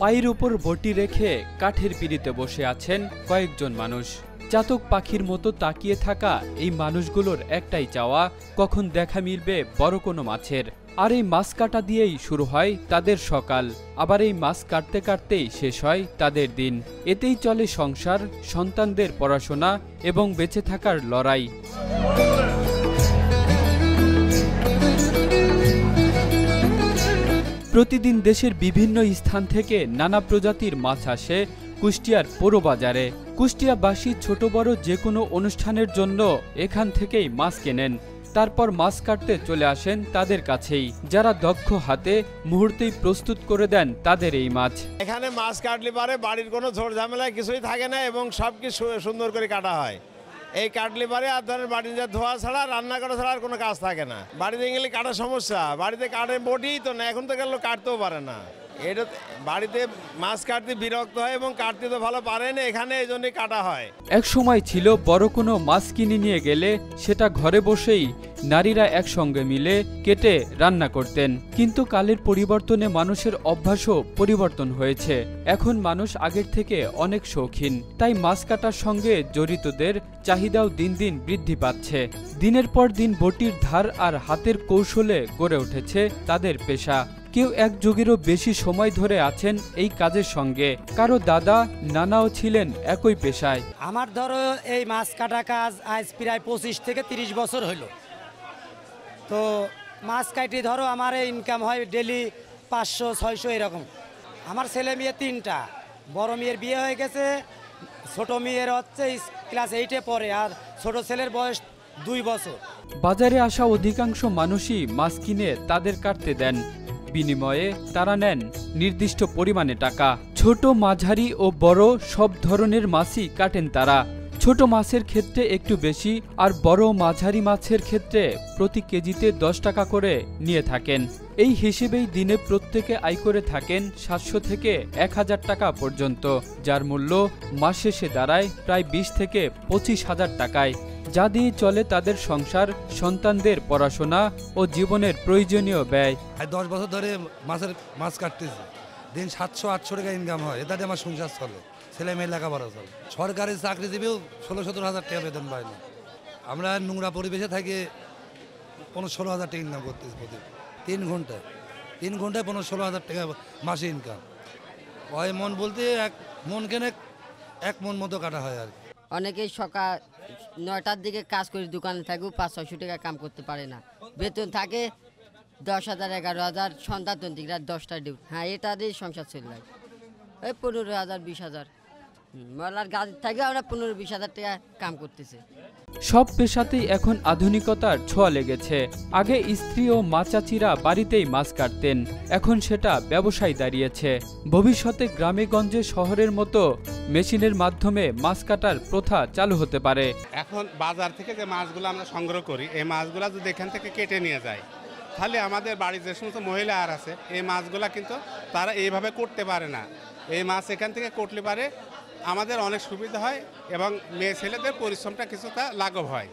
পায়ের উপর বটি রেখে কাঠের পিঁড়িতে বসে আছেন কয়েকজন মানুষ। চাতক পাখির মতো তাকিয়ে থাকা এই মানুষগুলোর একটাই চাওয়া, কখন দেখা মিলবে বড় কোনো মাছের। আর এই মাছ কাটা দিয়েই শুরু হয় তাদের সকাল, আবার এই মাছ কাটতে কাটতেই শেষ হয় তাদের দিন। এতেই চলে সংসার, সন্তানদের পড়াশোনা এবং বেঁচে থাকার লড়াই। প্রতিদিন দেশের বিভিন্ন স্থান থেকে নানা প্রজাতির মাছ আসে কুষ্টিয়ার পৌর বাজারে। কুষ্টিয়াবাসী ছোট বড় যে কোনো অনুষ্ঠানের জন্য এখান থেকেই মাছ কেনেন, তারপর মাছ কাটতে চলে আসেন তাদের কাছেই, যারা দক্ষ হাতে মুহূর্তেই প্রস্তুত করে দেন তাদের এই মাছ। এখানে মাছ কাটলে পারে বাড়ির কোনো ঝোড় ঝামেলা কিছুই থাকে না এবং সব কিছু সুন্দর করে কাটা হয়। এই কাটলে পারে আর ধরেন বাড়ির যা ধোয়া ছাড়া, রান্না করা ছাড়া আর কোনো কাজ থাকে না। বাড়িতে গেলে কাটার সমস্যা, বাড়িতে কাটে বটিই তো না, এখন তো গেলে কাটতেও পারে না। এটা বাড়িতে মাছ কাটতে বিরক্ত হয় এবং কাটতে তো ভালো পারে না, এখানে এই জন্যই কাটা হয়। এক সময় ছিল বড় কোনো মাছ কিনে নিয়ে গেলে সেটা ঘরে বসেই নারীরা একসঙ্গে মিলে কেটে রান্না করতেন। কিন্তু কালের পরিবর্তনে মানুষের অভ্যাসও পরিবর্তন হয়েছে। এখন মানুষ আগের থেকে অনেক শৌখিন, তাই মাছ কাটার সঙ্গে জড়িতদের চাহিদাও দিন দিন বৃদ্ধি পাচ্ছে। দিনের পর দিন বটির ধার আর হাতের কৌশলে গড়ে উঠেছে তাদের পেশা। কেউ এক যুগেরও বেশি সময় ধরে আছেন এই কাজের সঙ্গে, কারো দাদা নানাও ছিলেন একই পেশায়। আমার ধরো এই মাছ কাটা কাজ আজ প্রায় 25 থেকে 30 বছর হইল। তো মাছ কাটি ধরো আমার ইনকাম হয় ডেলি 500-600 এরকম। আমার ছেলে মেয়ে 3টা, বড় মেয়ের বিয়ে হয়ে গেছে, ছোট মেয়ের হচ্ছে ক্লাস 8-এ পড়ে, আর ছোট ছেলের বয়স 2 বছর। বাজারে আসা অধিকাংশ মানুষই মাছ কিনে তাদের কাটতে দেন, বিনিময়ে তারা নেন নির্দিষ্ট পরিমাণে টাকা। ছোট, মাঝারি ও বড় সব ধরনের মাছই কাটেন তারা। ছোট মাছের ক্ষেত্রে একটু বেশি, আর বড় মাঝারি মাছের ক্ষেত্রে প্রতি কেজিতে 10 টাকা করে নিয়ে থাকেন। এই হিসেবেই দিনে প্রত্যেকে আয় করে থাকেন 700 থেকে 1000 টাকা পর্যন্ত, যার মূল্য মাস শেষে দাঁড়ায় প্রায় 20 থেকে 25,000 টাকায়, যা দিয়ে চলে তাদের সংসার, সন্তানদের পড়াশোনা ও জীবনের প্রয়োজনীয় ব্যয়। 10 বছর ধরে মাছ কাটতেছি, দিন 700-800 টাকা ইনকাম হয়, এটাতে আমার সংসার চলে, ছেলে মেয়ে লেখাপড়া চলে। সরকারি চাকরিজীবীও 16-17 হাজার টাকা বেতন পায় না। আমরা নোংরা পরিবেশে থাকি 15-16 হাজার টাকা ইনকাম করতেছি প্রতি 3 ঘন্টায় 15-16 হাজার টাকা মাসে ইনকাম হয়। মন বলতে এক মন কেনে 1 মন মতো কাটা হয় আর কি। অনেকেই সকাল 9টার দিকে কাজ করে দোকানে থাকবে, 500-600 টাকা কাম করতে পারে না। বেতন থাকে 10,000, 11,000, সন্ধ্যা 10টা ডিউটি। হ্যাঁ, এটারই সংসার চলে যায়। এই 15,000, 20,000 মলার গাছ থাকে, আমরা 15-20 হাজার টাকা কাম করতেছে। সব পেশাতেই এখন আধুনিকতার ছোঁয়া লেগেছে। আগে স্ত্রী ও মা চাচিরা বাড়িতেই মাছ কাটতেন, এখন সেটা ব্যবসায় দাঁড়িয়েছে। ভবিষ্যতে গ্রামে গঞ্জে শহরের মতো মেশিনের মাধ্যমে মাছ কাটার প্রথা চালু হতে পারে। এখন বাজার থেকে যে মাছগুলো আমরা সংগ্রহ করি, এই মাছগুলো যদি এখান থেকে কেটে নিয়ে যায়, তাহলে আমাদের বাড়ির যে সমস্ত মহিলা আর আছে, এই মাছগুলা কিন্তু তারা এইভাবে করতে পারে না। এই মাছ এখান থেকে করলে পারে আমাদের অনেক সুবিধা হয় এবং মেয়ে ছেলেদের পরিশ্রমটা কিছুটা লাঘব হয়।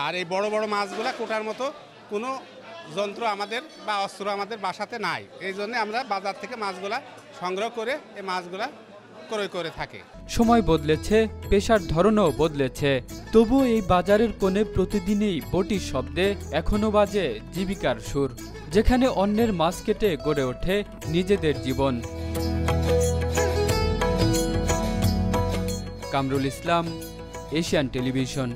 আর এই বড় বড় মাছগুলা কোটার মতো কোনো যন্ত্র আমাদের বা অস্ত্র আমাদের বাসাতে নাই, এই জন্য আমরা বাজার থেকে মাছগুলা সংগ্রহ করে এই মাছগুলা ক্রয় করে থাকি। সময় বদলেছে, পেশার ধরনও বদলেছে, তবু এই বাজারের কোণে প্রতিদিনই বটির শব্দে এখনো বাজে জীবিকার সুর, যেখানে অন্যের মাছ কেটে গড়ে ওঠে নিজেদের জীবন। Kamrul Islam, Asian television.